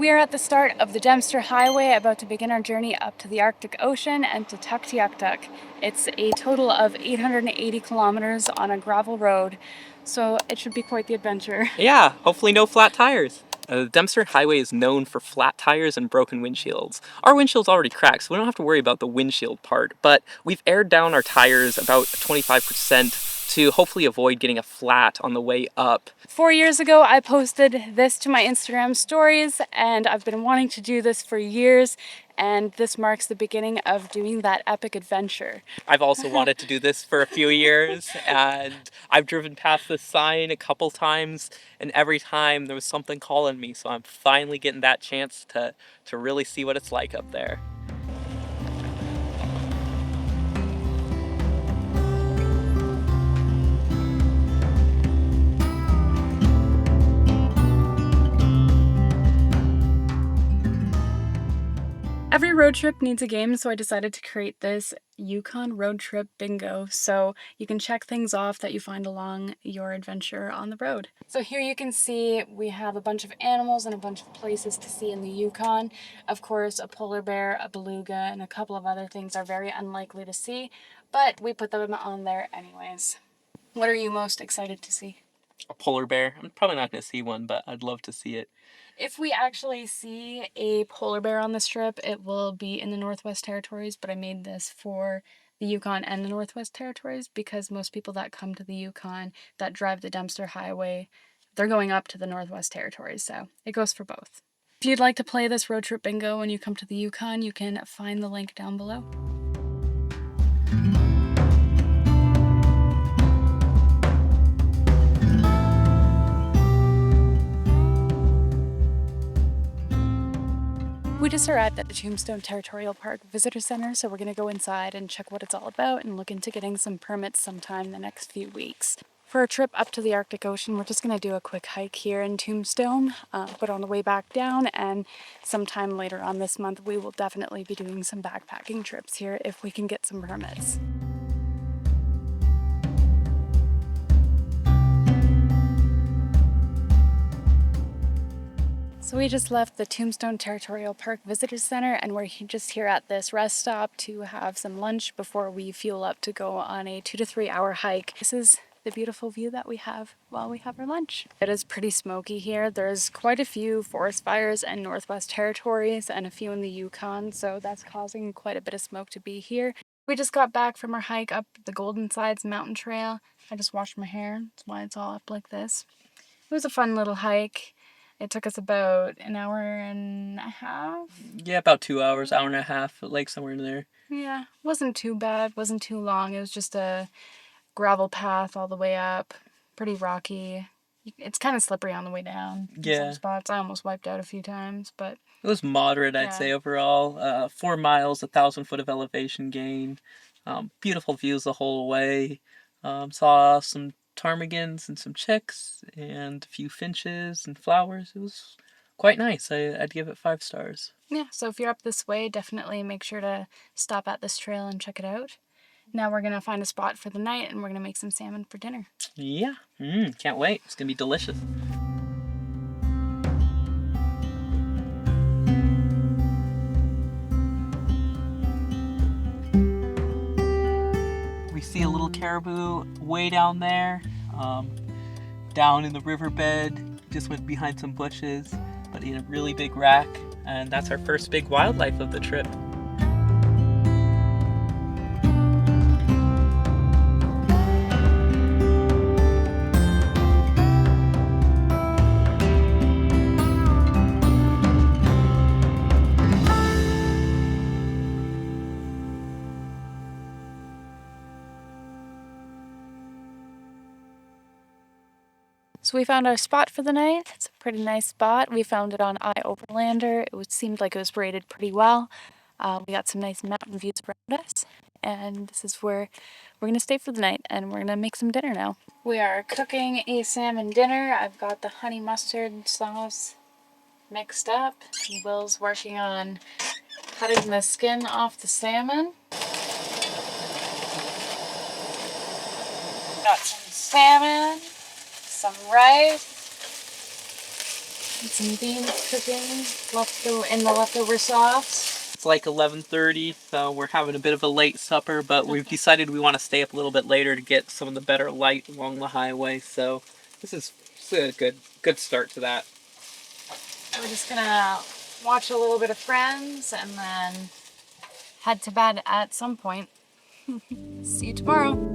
We are at the start of the Dempster Highway, about to begin our journey up to the Arctic Ocean and to Tuktoyaktuk. It's a total of 880 kilometers on a gravel road, so it should be quite the adventure. Yeah, hopefully no flat tires. The Dempster Highway is known for flat tires and broken windshields. Our windshield's already cracked, so we don't have to worry about the windshield part, but we've aired down our tires about 25% to hopefully avoid getting a flat on the way up. 4 years ago, I posted this to my Instagram stories, and I've been wanting to do this for years, and this marks the beginning of doing that epic adventure. I've also wanted to do this for a few years, and I've driven past this sign a couple times, and every time there was something calling me, so I'm finally getting that chance to really see what it's like up there. Every road trip needs a game, so I decided to create this Yukon road trip bingo, so you can check things off that you find along your adventure on the road. So here you can see we have a bunch of animals and a bunch of places to see in the Yukon. Of course, a polar bear, a beluga, and a couple of other things are very unlikely to see, but we put them on there anyways. What are you most excited to see? A polar bear. I'm probably not going to see one, but I'd love to see it. If we actually see a polar bear on this trip, it will be in the Northwest Territories, but I made this for the Yukon and the Northwest Territories because most people that come to the Yukon that drive the Dempster Highway, they're going up to the Northwest Territories, so it goes for both. If you'd like to play this road trip bingo when you come to the Yukon, you can find the link down below. We just arrived at the Tombstone Territorial Park Visitor Center, so we're going to go inside and check what it's all about and look into getting some permits sometime in the next few weeks. For a trip up to the Arctic Ocean, we're just going to do a quick hike here in Tombstone, but on the way back down, and sometime later on this month we will definitely be doing some backpacking trips here if we can get some permits. So we just left the Tombstone Territorial Park Visitor Center, and we're just here at this rest stop to have some lunch before we fuel up to go on a 2 to 3 hour hike. This is the beautiful view that we have while we have our lunch. It is pretty smoky here. There's quite a few forest fires in Northwest Territories and a few in the Yukon, so that's causing quite a bit of smoke to be here. We just got back from our hike up the Golden Sides Mountain Trail. I just washed my hair, that's why it's all up like this. It was a fun little hike. It took us about an hour and a half. Yeah, about 2 hours, hour and a half, like somewhere in there. Yeah, wasn't too bad, wasn't too long. It was just a gravel path all the way up, pretty rocky. It's kind of slippery on the way down. Yeah. In some spots, I almost wiped out a few times, but it was moderate, I'd say, overall. 4 miles, 1,000 foot of elevation gain. Beautiful views the whole way. Saw some ptarmigans and some chicks and a few finches and flowers. It was quite nice. I'd give it 5 stars. Yeah, so if you're up this way, definitely make sure to stop at this trail and check it out. Now we're going to find a spot for the night and we're going to make some salmon for dinner. Yeah, can't wait. It's going to be delicious. We see a little caribou way down there, down in the riverbed. Just went behind some bushes, but he had a really big rack, and that's our first big wildlife of the trip. So we found our spot for the night. It's a pretty nice spot. We found it on iOverlander. Seemed like it was rated pretty well. We got some nice mountain views around us. And this is where we're going to stay for the night, and we're going to make some dinner now. We are cooking a salmon dinner. I've got the honey mustard sauce mixed up. Will's working on cutting the skin off the salmon. Got some salmon, some rice, Some beans cooking in the leftover sauce. It's like 11:30, so we're having a bit of a late supper, but we've decided we want to stay up a little bit later to get some of the better light along the highway. So this is a good start to that. We're just gonna watch a little bit of Friends and then head to bed at some point. See you tomorrow.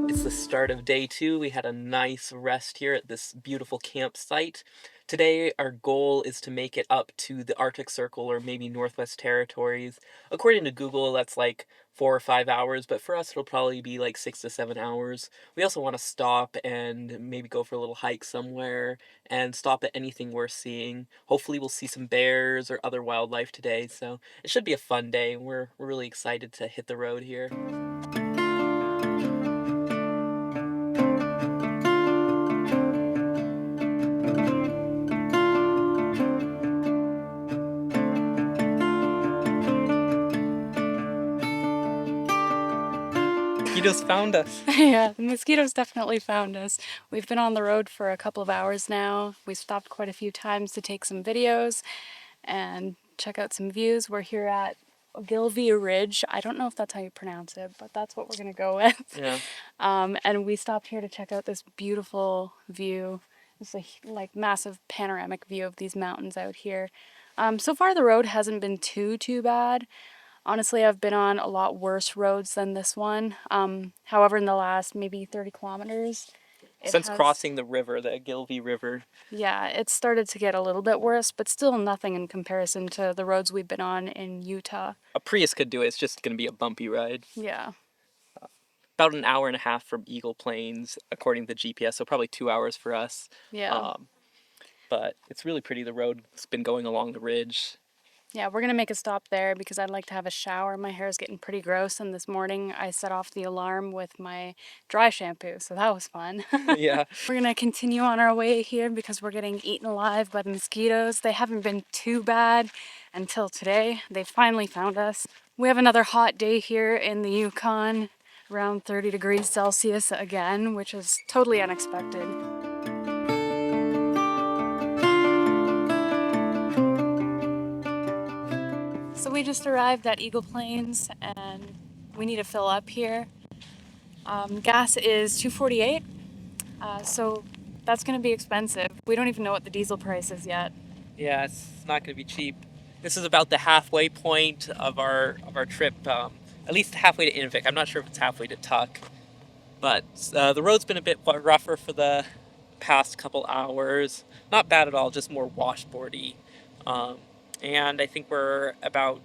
It's the start of day 2. We had a nice rest here at this beautiful campsite. Today, our goal is to make it up to the Arctic Circle or maybe Northwest Territories. According to Google, that's like 4 or 5 hours, but for us, it'll probably be like 6 to 7 hours. We also want to stop and maybe go for a little hike somewhere and stop at anything we're seeing. Hopefully, we'll see some bears or other wildlife today, so it should be a fun day. We're really excited to hit the road here. Mosquitoes found us. Yeah, the mosquitoes definitely found us. We've been on the road for a couple of hours now. We stopped quite a few times to take some videos and check out some views. We're here at Ogilvy Ridge. I don't know if that's how you pronounce it, but that's what we're gonna go with. Yeah. And we stopped here to check out this beautiful view. It's a like massive panoramic view of these mountains out here. So far the road hasn't been too bad. Honestly, I've been on a lot worse roads than this one. However, in the last maybe 30 kilometers, Since crossing the river, the Gilvey River. Yeah, it started to get a little bit worse, but still nothing in comparison to the roads we've been on in Utah. A Prius could do it. It's just going to be a bumpy ride. Yeah. About an hour and a half from Eagle Plains, according to the GPS, so probably 2 hours for us. Yeah. But it's really pretty. The road's been going along the ridge. Yeah, we're gonna make a stop there because I'd like to have a shower. My hair is getting pretty gross, and this morning I set off the alarm with my dry shampoo, so that was fun. Yeah. We're gonna continue on our way here because we're getting eaten alive by the mosquitoes. They haven't been too bad until today. They finally found us. We have another hot day here in the Yukon, around 30 degrees Celsius again, which is totally unexpected. So we just arrived at Eagle Plains and we need to fill up here. Gas is $2.48, so that's going to be expensive. We don't even know what the diesel price is yet. Yeah, it's not going to be cheap. This is about the halfway point of our trip, at least halfway to Inuvik. I'm not sure if it's halfway to Tuk, but the road's been a bit rougher for the past couple hours. Not bad at all, just more washboardy. And I think we're about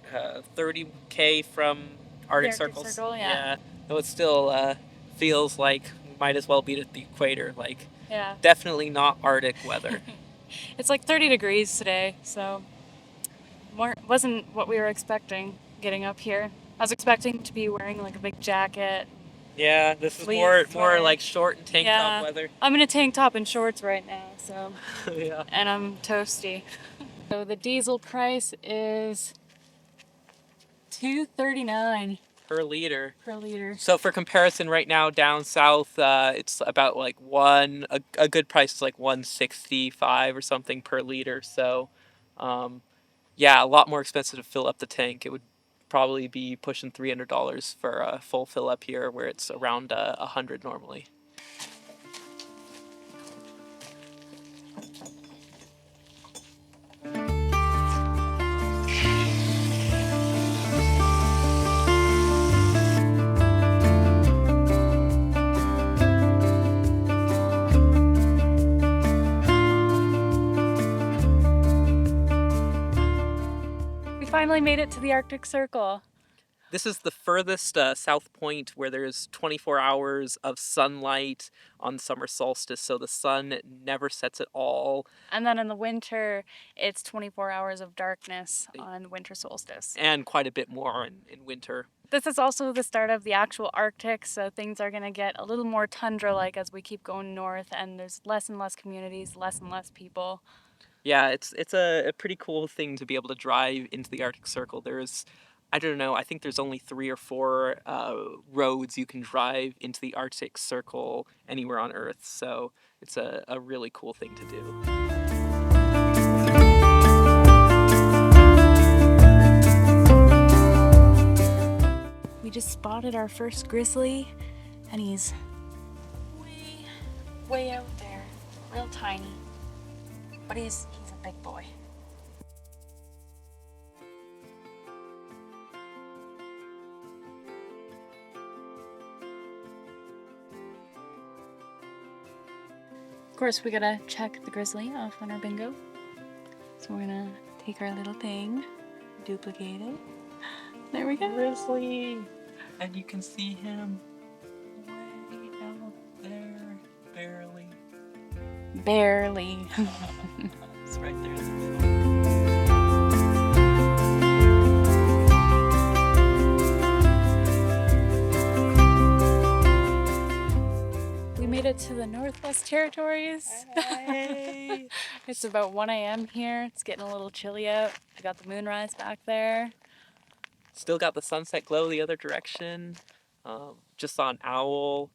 30K from Arctic Circle. Yeah. Though it still feels like we might as well be at the equator. Like, Yeah. definitely not Arctic weather. It's like 30 degrees today, so wasn't what we were expecting getting up here. I was expecting to be wearing like a big jacket. Yeah, this is Fleece more like short and tank top weather. I'm in a tank top and shorts right now, so Yeah. and I'm toasty. So the diesel price is $2.39 Per liter. per liter. So for comparison, right now down south, it's about like a good price is like $1.65 or something per liter. So, yeah, a lot more expensive to fill up the tank. It would probably be pushing $300 for a full fill up here, where it's around $100 normally. Finally made it to the Arctic Circle. This is the furthest south point where there's 24 hours of sunlight on summer solstice, so the sun never sets at all. And then in the winter, it's 24 hours of darkness on winter solstice. And quite a bit more in winter. This is also the start of the actual Arctic, so things are going to get a little more tundra-like as we keep going north, and there's less and less communities, less and less people. Yeah, it's a pretty cool thing to be able to drive into the Arctic Circle. There's I don't know, I think there's only 3 or 4 roads you can drive into the Arctic Circle anywhere on Earth, so it's a really cool thing to do. We just spotted our first grizzly, and he's way out there, real tiny, but he's a big boy. Of course, we gotta check the grizzly off on our bingo. So we're gonna take our little thing, duplicate it. There we go. Grizzly! And you can see him way out there, barely. Barely. It's right there in the middle. We made it to the Northwest Territories. Hey! It's about 1 a.m. here. It's getting a little chilly out. I got the moonrise back there. Still got the sunset glow the other direction. Just saw an owl.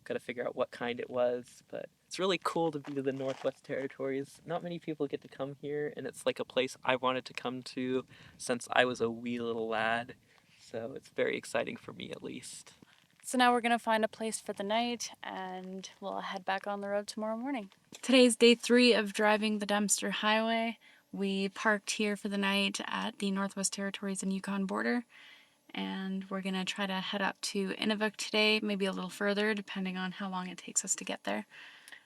Gotta figure out what kind it was, but it's really cool to be to the Northwest Territories. Not many people get to come here, and it's like a place I wanted to come to since I was a wee little lad. So it's very exciting for me, at least. So now we're gonna find a place for the night and we'll head back on the road tomorrow morning. Today's day 3 of driving the Dempster Highway. We parked here for the night at the Northwest Territories and Yukon border, and we're gonna try to head up to Inuvik today, maybe a little further depending on how long it takes us to get there.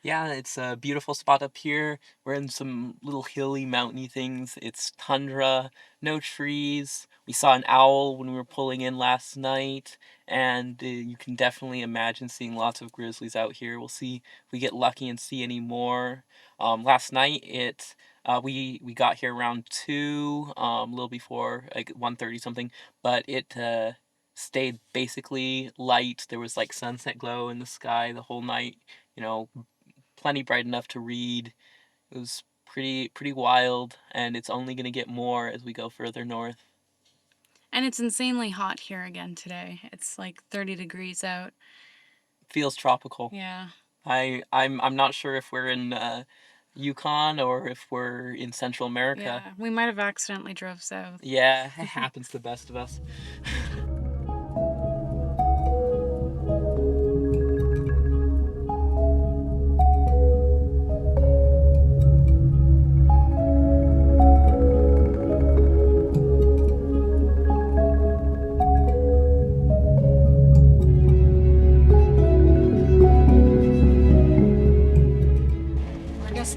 Yeah, it's a beautiful spot up here. We're in some little hilly, mountainy things. It's tundra, no trees. We saw an owl when we were pulling in last night, and you can definitely imagine seeing lots of grizzlies out here. We'll see if we get lucky and see any more. Last night, we got here around 2, a little before, like 1:30 something, but it stayed basically light. There was like sunset glow in the sky the whole night, you know, plenty bright enough to read. It was pretty wild, and it's only going to get more as we go further north. And it's insanely hot here again today. It's like 30 degrees out. Feels tropical. Yeah. I'm not sure if we're in Yukon or if we're in Central America. Yeah, we might have accidentally drove south. Yeah, it happens to the best of us.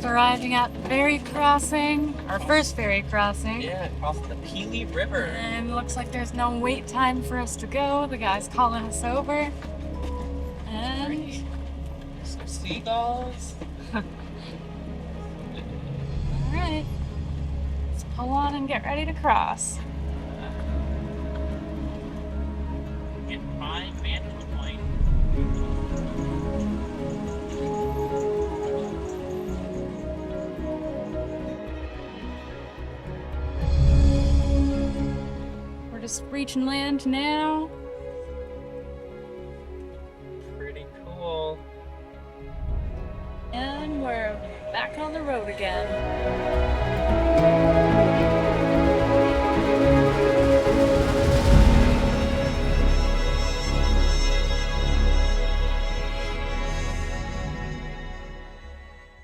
Arriving at the ferry crossing, our first ferry crossing. Yeah, across the Peely River. And it looks like there's no wait time for us to go. The guy's calling us over. And some seagulls. Alright, let's pull on and get ready to cross. Get prime vantage point. Just reaching land now. Pretty cool. And we're back on the road again.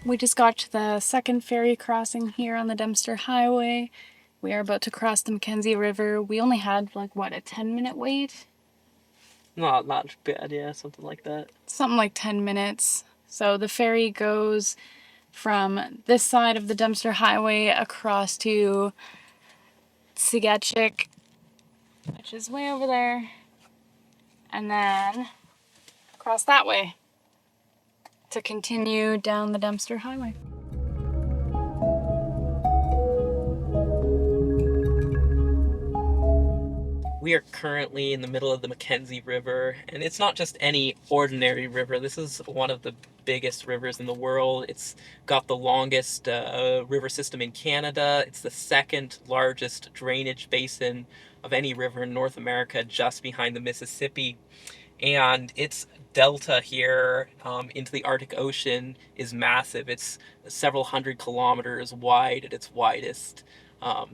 We just got to the second ferry crossing here on the Dempster Highway. We are about to cross the Mackenzie River. We only had like, what, a 10-minute wait? Not bad, yeah, something like that. Something like 10 minutes. So the ferry goes from this side of the Dempster Highway across to Sigachik, which is way over there, and then across that way to continue down the Dempster Highway. We are currently in the middle of the Mackenzie River, and it's not just any ordinary river. This is one of the biggest rivers in the world. It's got the longest river system in Canada. It's the second largest drainage basin of any river in North America, just behind the Mississippi. And its delta here into the Arctic Ocean is massive. It's several hundred kilometers wide at its widest.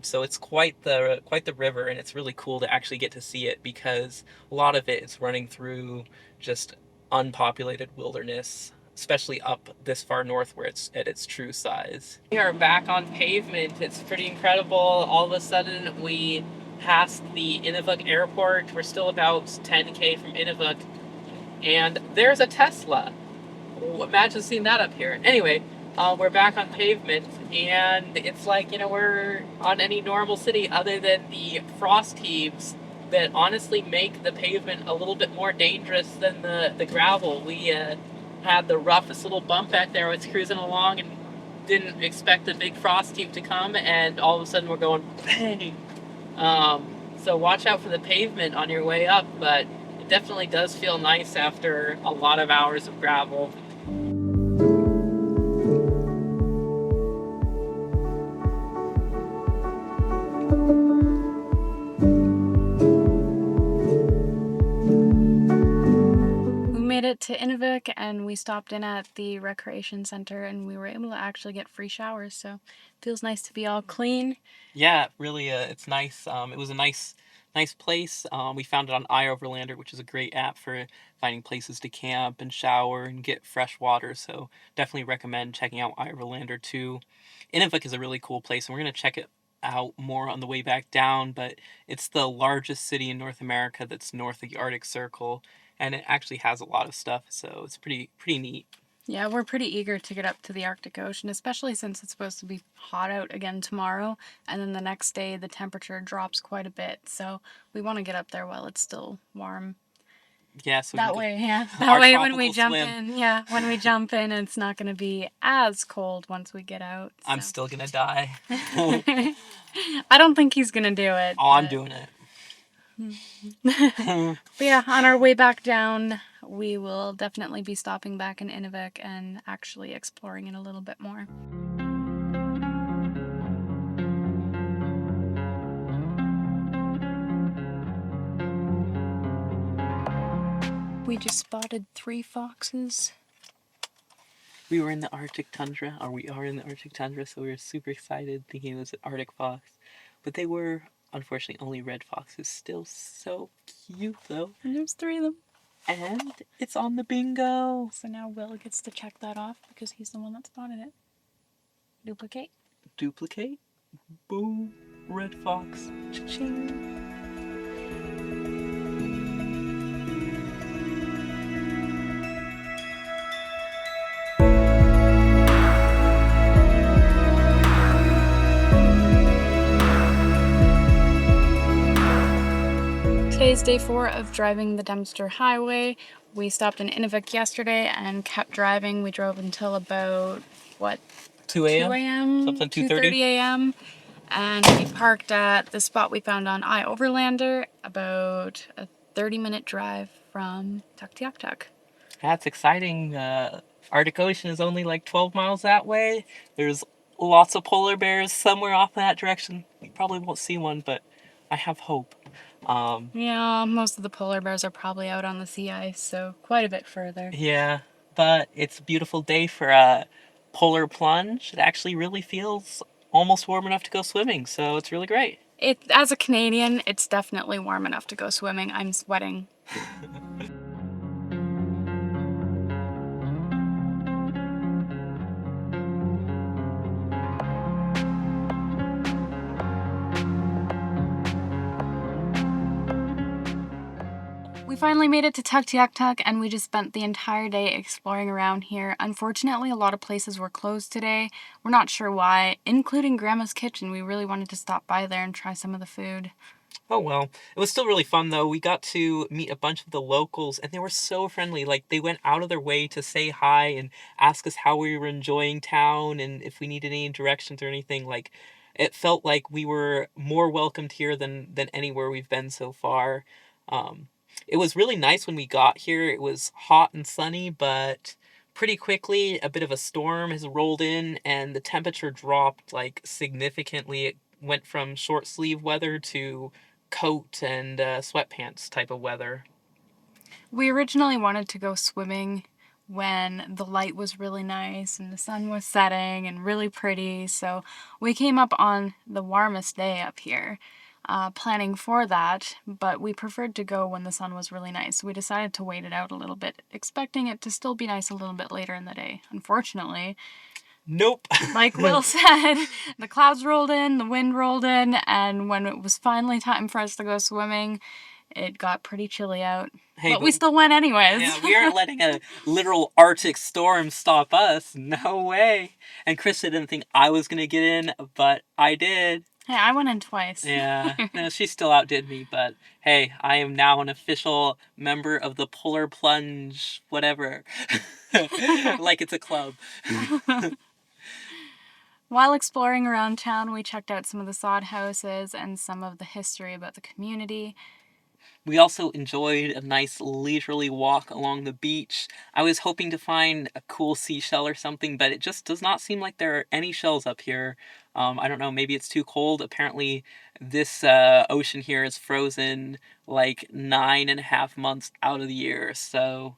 So it's quite the river, and it's really cool to actually get to see it because a lot of it is running through just unpopulated wilderness, especially up this far north where it's at its true size. We are back on pavement. It's pretty incredible. All of a sudden we passed the Inuvik airport. We're still about 10K from Inuvik, and there's a Tesla. Imagine seeing that up here. Anyway, we're back on pavement, and it's like, we're on any normal city other than the frost heaves that honestly make the pavement a little bit more dangerous than the gravel. We had the roughest little bump back there. I was cruising along and didn't expect the big frost heave to come, and all of a sudden we're going bang. So watch out for the pavement on your way up, but it definitely does feel nice after a lot of hours of gravel. We made it to Inuvik and we stopped in at the recreation center and we were able to actually get free showers, so it feels nice to be all clean. Yeah, really, it's nice. It was a nice place. We found it on iOverlander, which is a great app for finding places to camp and shower and get fresh water. So definitely recommend checking out iOverlander too. Inuvik is a really cool place, and we're gonna check it out more on the way back down. But it's the largest city in North America that's north of the Arctic Circle, and it actually has a lot of stuff. So it's pretty neat. Yeah, we're pretty eager to get up to the Arctic Ocean, especially since it's supposed to be hot out again tomorrow, and then the next day the temperature drops quite a bit. So we want to get up there while it's still warm. Yeah, so That way, yeah. our That way when we tropical jump swim. in, yeah, when we jump in, it's not going to be as cold once we get out. I'm still gonna die. I don't think he's going to do it. Oh, I'm doing it. But yeah, on our way back down, we will definitely be stopping back in Inuvik and actually exploring it a little bit more. We just spotted 3 foxes. We were in the Arctic tundra, or we are in the Arctic tundra, so we were super excited thinking it was an Arctic fox. But they were, unfortunately, only red foxes. Still so cute, though. And there's 3 of them. And it's on the bingo. So now Will gets to check that off because he's the one that spotted it. Duplicate. Duplicate. Boom. Red fox. Cha-ching. Today's day 4 of driving the Dempster Highway. We stopped in Inuvik yesterday and kept driving. We drove until about, 2 a.m.? 2 a.m.? Something 2:30 a.m. And we parked at the spot we found on iOverlander, about a 30-minute drive from Tuktoyaktuk. That's exciting. Arctic Ocean is only like 12 miles that way. There's lots of polar bears somewhere off in that direction. You probably won't see one, but I have hope. Yeah, most of the polar bears are probably out on the sea ice, so quite a bit further. Yeah, but it's a beautiful day for a polar plunge. It actually really feels almost warm enough to go swimming, so it's really great. As a Canadian, it's definitely warm enough to go swimming. I'm sweating. We finally made it to Tuktoyaktuk and we just spent the entire day exploring around here. Unfortunately, a lot of places were closed today. We're not sure why, including Grandma's Kitchen. We really wanted to stop by there and try some of the food. Oh well. It was still really fun though. We got to meet a bunch of the locals and they were so friendly. Like they went out of their way to say hi and ask us how we were enjoying town and if we needed any directions or anything. Like it felt like we were more welcomed here than anywhere we've been so far. It was really nice when we got here. It was hot and sunny, but pretty quickly a bit of a storm has rolled in and the temperature dropped like significantly. It went from short sleeve weather to coat and sweatpants type of weather. We originally wanted to go swimming when the light was really nice and the sun was setting and really pretty, so we came up on the warmest day up here, planning for that, but we preferred to go when the sun was really nice. So we decided to wait it out a little bit, expecting it to still be nice a little bit later in the day. Unfortunately, Nope. like Will said, the clouds rolled in, the wind rolled in, and when it was finally time for us to go swimming, it got pretty chilly out. Hey, but we still went anyways. Yeah, we aren't letting a literal Arctic storm stop us. No way. And Krista didn't think I was going to get in, but I did. Hey, I went in twice. Yeah, no, she still outdid me, but hey, I am now an official member of the Polar Plunge, whatever. Like it's a club. While exploring around town, we checked out some of the sod houses and some of the history about the community. We also enjoyed a nice leisurely walk along the beach. I was hoping to find a cool seashell or something, but it just does not seem like there are any shells up here. I don't know, maybe it's too cold. Apparently, this ocean here is frozen like 9.5 months out of the year, so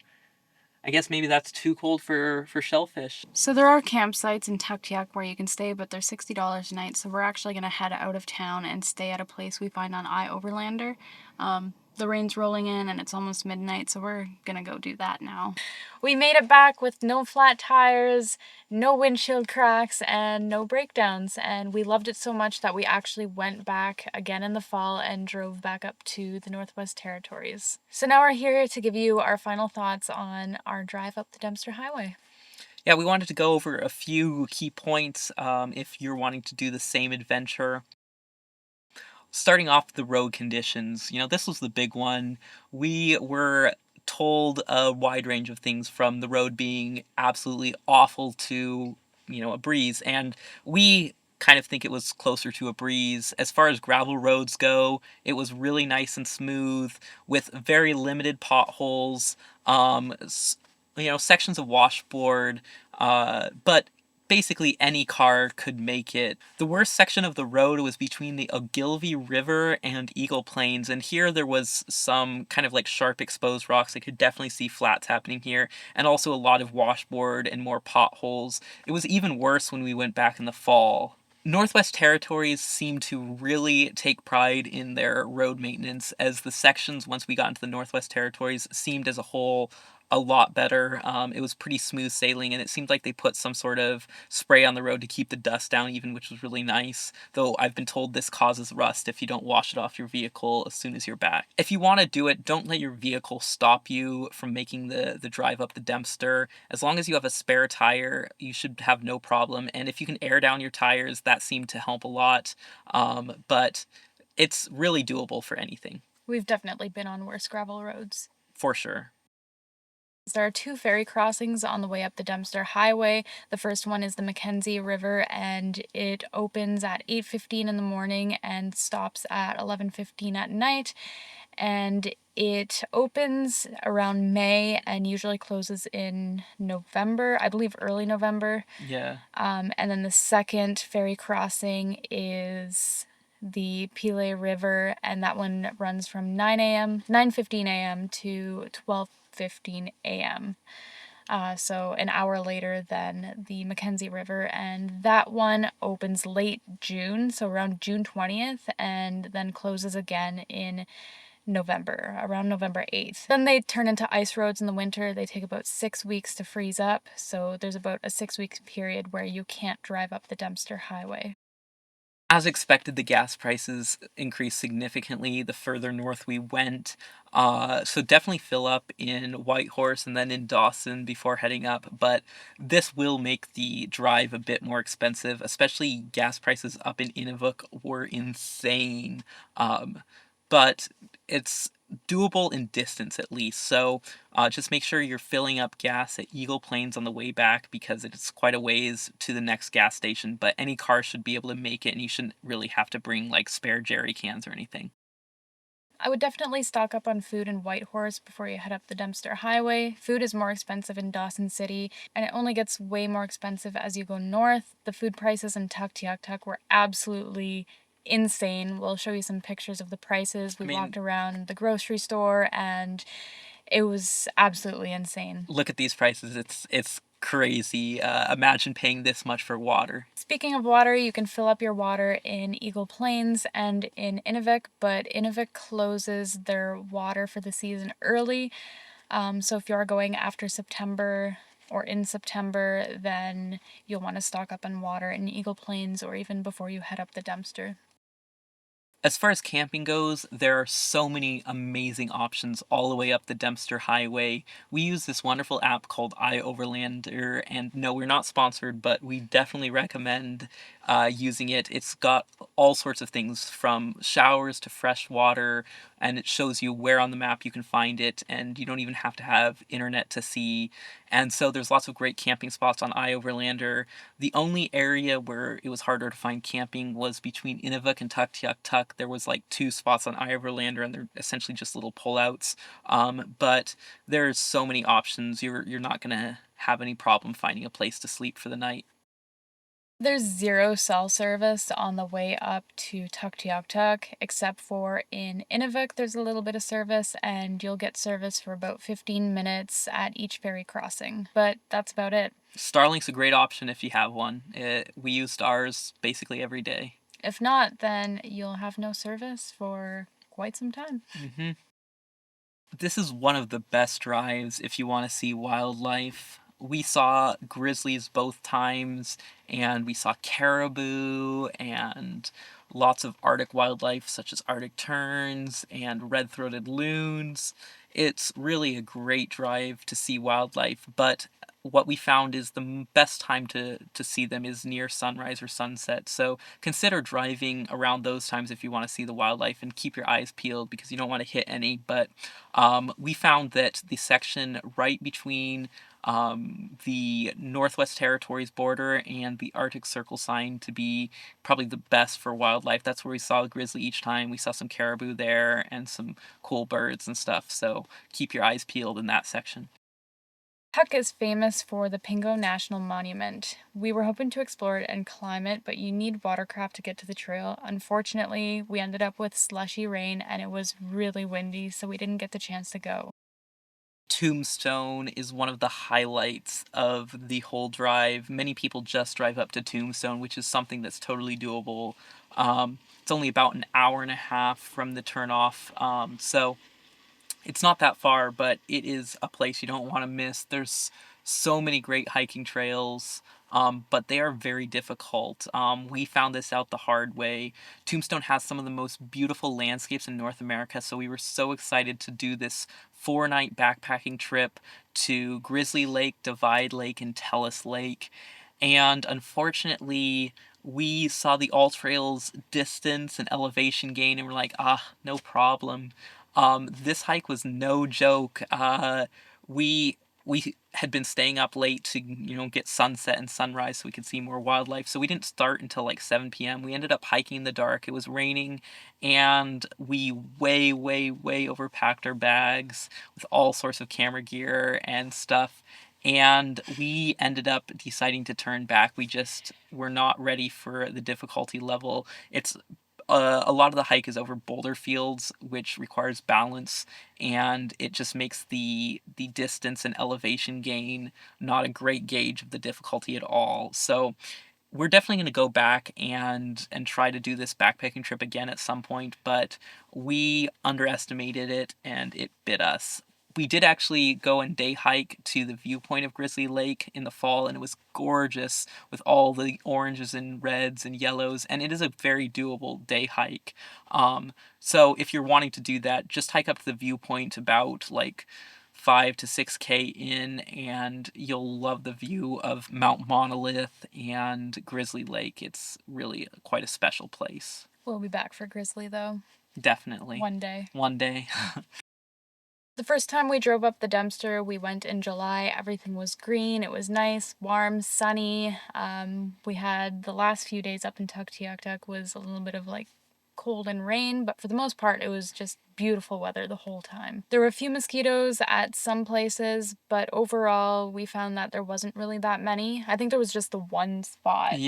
I guess maybe that's too cold for shellfish. So there are campsites in Tuktoyak where you can stay, but they're $60 a night, so we're actually going to head out of town and stay at a place we find on iOverlander. The rain's rolling in and it's almost midnight, so we're gonna go do that now. We made it back with no flat tires, no windshield cracks, and no breakdowns, and we loved it so much that we actually went back again in the fall and drove back up to the Northwest Territories. So now we're here to give you our final thoughts on our drive up the Dempster Highway. Yeah, we wanted to go over a few key points if you're wanting to do the same adventure. Starting off the road conditions, this was the big one. We were told a wide range of things, from the road being absolutely awful to, a breeze. And we kind of think it was closer to a breeze. As far as gravel roads go, it was really nice and smooth with very limited potholes, sections of washboard, but basically any car could make it. The worst section of the road was between the Ogilvy River and Eagle Plains, and here there was some kind of like sharp exposed rocks. I could definitely see flats happening here, and also a lot of washboard and more potholes. It was even worse when we went back in the fall. Northwest Territories seem to really take pride in their road maintenance, as the sections, once we got into the Northwest Territories, seemed as a whole a lot better. It was pretty smooth sailing, and it seemed like they put some sort of spray on the road to keep the dust down even, which was really nice. Though I've been told this causes rust if you don't wash it off your vehicle as soon as you're back. If you want to do it, don't let your vehicle stop you from making the drive up the Dempster. As long as you have a spare tire, you should have no problem. And if you can air down your tires, that seemed to help a lot. But it's really doable for anything. We've definitely been on worse gravel roads. For sure. There are two ferry crossings on the way up the Dempster Highway. The first one is the Mackenzie River, and it opens at 8:15 in the morning and stops at 11:15 at night. And it opens around May and usually closes in November, I believe early November. Yeah. And then the second ferry crossing is the Pile River, and that one runs from 9:15 a.m. to 12:15 a.m. So an hour later than the Mackenzie River, and that one opens late June, so around June 20th, and then closes again in November, around November 8th. Then they turn into ice roads in the winter. They take about 6 weeks to freeze up, so there's about a 6-week period where you can't drive up the Dempster Highway. As expected, the gas prices increased significantly the further north we went. So definitely fill up in Whitehorse and then in Dawson before heading up. But this will make the drive a bit more expensive, especially gas prices up in Inuvik were insane. But it's doable in distance at least. So just make sure you're filling up gas at Eagle Plains on the way back, because it's quite a ways to the next gas station. But any car should be able to make it, and you shouldn't really have to bring like spare jerry cans or anything. I would definitely stock up on food in Whitehorse before you head up the Dempster Highway. Food is more expensive in Dawson City, and it only gets way more expensive as you go north. The food prices in Tuktoyaktuk were absolutely insane. We'll show you some pictures of the prices. We walked around the grocery store and it was absolutely insane. Look at these prices. It's crazy. Imagine paying this much for water. Speaking of water, you can fill up your water in Eagle Plains and in Inuvik, but Inuvik closes their water for the season early. So if you are going after September or in September, then you'll want to stock up on water in Eagle Plains or even before you head up the Dempster. As far as camping goes, there are so many amazing options all the way up the Dempster Highway. We use this wonderful app called iOverlander, and no, we're not sponsored, but we definitely recommend using it. It's got all sorts of things from showers to fresh water, and it shows you where on the map you can find it, and you don't even have to have internet to see. And so there's lots of great camping spots on iOverlander. The only area where it was harder to find camping was between Inuvik and Tuktoyaktuk. There was like 2 spots on Iverlander, and they're essentially just little pullouts. But there's so many options. You're not gonna have any problem finding a place to sleep for the night. There's 0 cell service on the way up to Tuktoyaktuk, except for in Inuvik there's a little bit of service, and you'll get service for about 15 minutes at each ferry crossing. But that's about it. Starlink's a great option if you have one. We used ours basically every day. If not, then you'll have no service for quite some time. This is one of the best drives if you want to see wildlife. We saw grizzlies both times, and we saw caribou and lots of Arctic wildlife such as Arctic terns and red-throated loons. It's really a great drive to see wildlife, but what we found is the best time to see them is near sunrise or sunset. So consider driving around those times if you want to see the wildlife, and keep your eyes peeled because you don't want to hit any. But we found that the section right between the Northwest Territories border and the Arctic Circle sign to be probably the best for wildlife. That's where we saw a grizzly each time. We saw some caribou there and some cool birds and stuff. So keep your eyes peeled in that section. Tuk is famous for the Pingo National Monument. We were hoping to explore it and climb it, but you need watercraft to get to the trail. Unfortunately, we ended up with slushy rain and it was really windy, so we didn't get the chance to go. Tombstone is one of the highlights of the whole drive. Many people just drive up to Tombstone, which is something that's totally doable. It's only about an hour and a half from the turnoff, so it's not that far, but it is a place you don't want to miss. There's so many great hiking trails, but they are very difficult. We found this out the hard way. Tombstone has some of the most beautiful landscapes in North America, so we were so excited to do this 4-night backpacking trip to Grizzly Lake, Divide Lake, and Tellis Lake. And unfortunately, we saw the all trails distance and elevation gain, and we're like, no problem. This hike was no joke. We had been staying up late to get sunset and sunrise so we could see more wildlife. So we didn't start until like 7 p.m. We ended up hiking in the dark. It was raining, and we way overpacked our bags with all sorts of camera gear and stuff. And we ended up deciding to turn back. We just were not ready for the difficulty level. It's a lot of the hike is over boulder fields, which requires balance, and it just makes the distance and elevation gain not a great gauge of the difficulty at all. So we're definitely going to go back and try to do this backpacking trip again at some point, but we underestimated it and it bit us. We did actually go and day hike to the viewpoint of Grizzly Lake in the fall, and it was gorgeous with all the oranges and reds and yellows, and it is a very doable day hike. So if you're wanting to do that, just hike up to the viewpoint about like 5 to 6K in, and you'll love the view of Mount Monolith and Grizzly Lake. It's really quite a special place. We'll be back for Grizzly though. Definitely. One day. One day. The first time we drove up the Dempster, we went in July. Everything was green. It was nice, warm, sunny. We had the last few days up in Tuktoyaktuk was a little bit of like cold and rain, but for the most part, it was just beautiful weather the whole time. There were a few mosquitoes at some places, but overall, we found that there wasn't really that many. I think there was just the one spot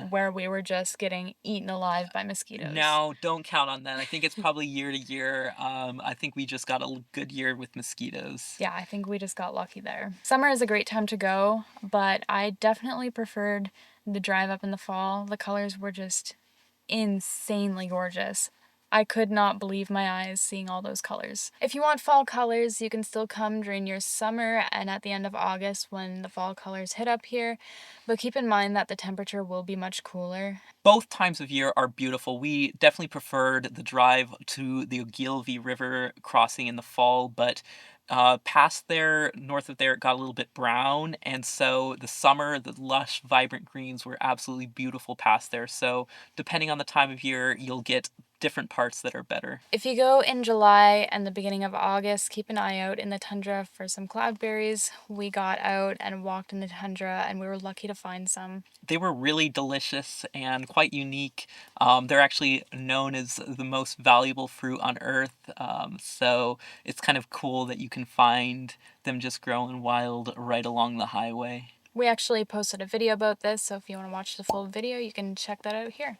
where we were just getting eaten alive by mosquitoes. Now, don't count on that. I think it's probably year to year. I think we just got a good year with mosquitoes. Yeah, I think we just got lucky there. Summer is a great time to go, but I definitely preferred the drive up in the fall. The colors were just insanely gorgeous. I could not believe my eyes seeing all those colors. If you want fall colors, you can still come during your summer and at the end of August when the fall colors hit up here, but keep in mind that the temperature will be much cooler. Both times of year are beautiful. We definitely preferred the drive to the Ogilvy River crossing in the fall, but past there, north of there, it got a little bit brown, and so the summer, the lush, vibrant greens were absolutely beautiful past there. So depending on the time of year, you'll get different parts that are better. If you go in July and the beginning of August, keep an eye out in the tundra for some cloudberries. We got out and walked in the tundra and we were lucky to find some. They were really delicious and quite unique. They're actually known as the most valuable fruit on earth. So it's kind of cool that you can find them just growing wild right along the highway. We actually posted a video about this, so if you want to watch the full video, you can check that out here.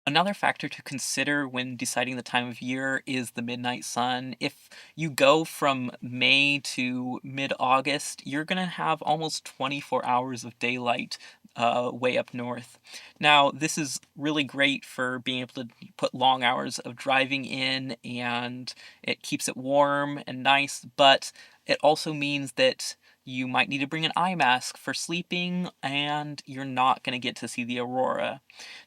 Another factor to consider when deciding the time of year is the midnight sun. If you go from May to mid-August, you're going to have almost 24 hours of daylight way up north. Now, this is really great for being able to put long hours of driving in, and it keeps it warm and nice, but it also means that you might need to bring an eye mask for sleeping, and you're not going to get to see the aurora.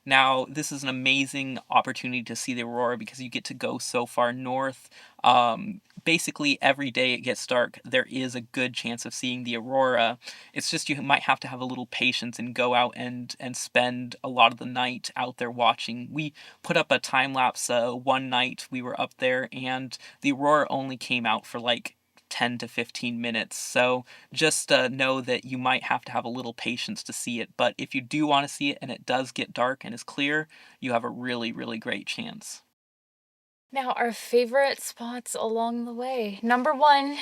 Now, this is an amazing opportunity to see the aurora because you get to go so far north. Basically, every day it gets dark, there is a good chance of seeing the aurora. It's just you might have to have a little patience and go out and spend a lot of the night out there watching. We put up a time lapse one night we were up there, and the aurora only came out for like 10 to 15 minutes. So just know that you might have to have a little patience to see it. But if you do want to see it and it does get dark and is clear, you have a really, really great chance. Now, our favorite spots along the way. Number one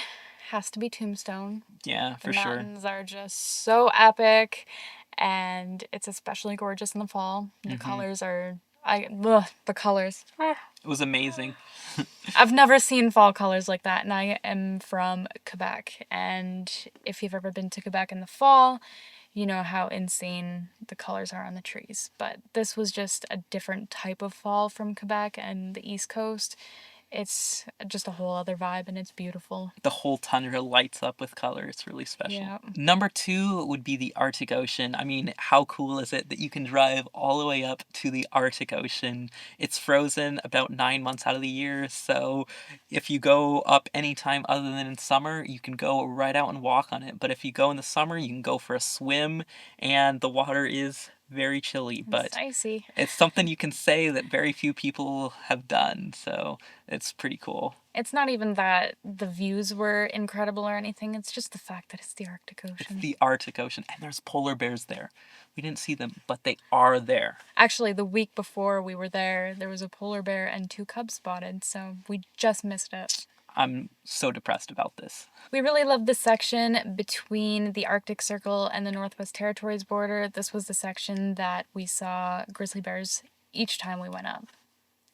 has to be Tombstone. Yeah, for sure. The mountains are just so epic, and it's especially gorgeous in the fall. The colors are... the colors. It was amazing. I've never seen fall colors like that, and I am from Quebec. And if you've ever been to Quebec in the fall, you know how insane the colors are on the trees. But this was just a different type of fall from Quebec and the East Coast. It's just a whole other vibe, and it's beautiful. The whole tundra lights up with color. It's really special. Yeah. Number 2 would be the Arctic Ocean. I mean, how cool is it that you can drive all the way up to the Arctic Ocean? It's frozen about 9 months out of the year, so if you go up anytime other than in summer, you can go right out and walk on it. But if you go in the summer, you can go for a swim, and the water is very chilly, but it's icy. It's something you can say that very few people have done, so it's pretty cool. It's not even that the views were incredible or anything, it's just the fact that it's the Arctic Ocean. It's the Arctic Ocean, and there's polar bears there. We didn't see them, but they are there. Actually, the week before we were there was a polar bear and 2 cubs spotted, so we just missed it. I'm so depressed about this. We really loved the section between the Arctic Circle and the Northwest Territories border. This was the section that we saw grizzly bears each time we went up.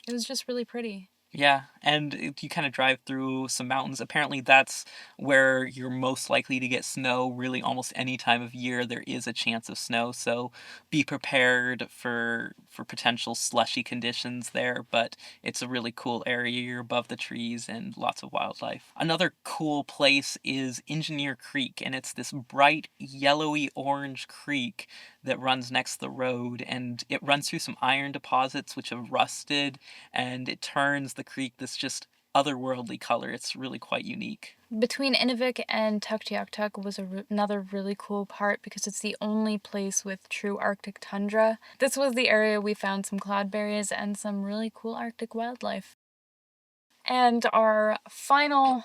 It was just really pretty. Yeah, and you kind of drive through some mountains. Apparently that's where you're most likely to get snow. Really, almost any time of year there is a chance of snow, so be prepared for potential slushy conditions there, but it's a really cool area. You're above the trees and lots of wildlife. Another cool place is Engineer Creek, and it's this bright yellowy orange creek that runs next to the road, and it runs through some iron deposits which have rusted, and it turns the creek this just otherworldly color. It's really quite unique. Between Inuvik and Tuktoyaktuk was another really cool part because it's the only place with true Arctic tundra. This was the area we found some cloudberries and some really cool Arctic wildlife. And our final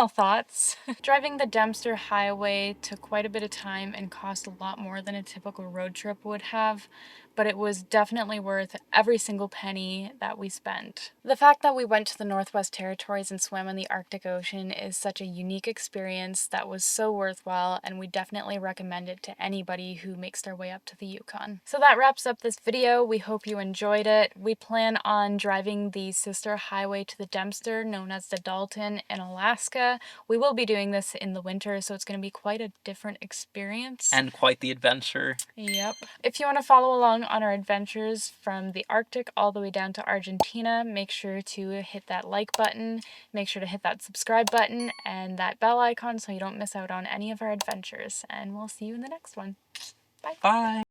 thoughts. Driving the Dempster Highway took quite a bit of time and cost a lot more than a typical road trip would have, but it was definitely worth every single penny that we spent. The fact that we went to the Northwest Territories and swam in the Arctic Ocean is such a unique experience that was so worthwhile, and we definitely recommend it to anybody who makes their way up to the Yukon. So that wraps up this video. We hope you enjoyed it. We plan on driving the sister highway to the Dempster, known as the Dalton, in Alaska. We will be doing this in the winter, so it's going to be quite a different experience. And quite the adventure. Yep. If you want to follow along on our adventures from the Arctic all the way down to Argentina, make sure to hit that like button, make sure to hit that subscribe button and that bell icon so you don't miss out on any of our adventures. And we'll see you in the next one. Bye. Bye.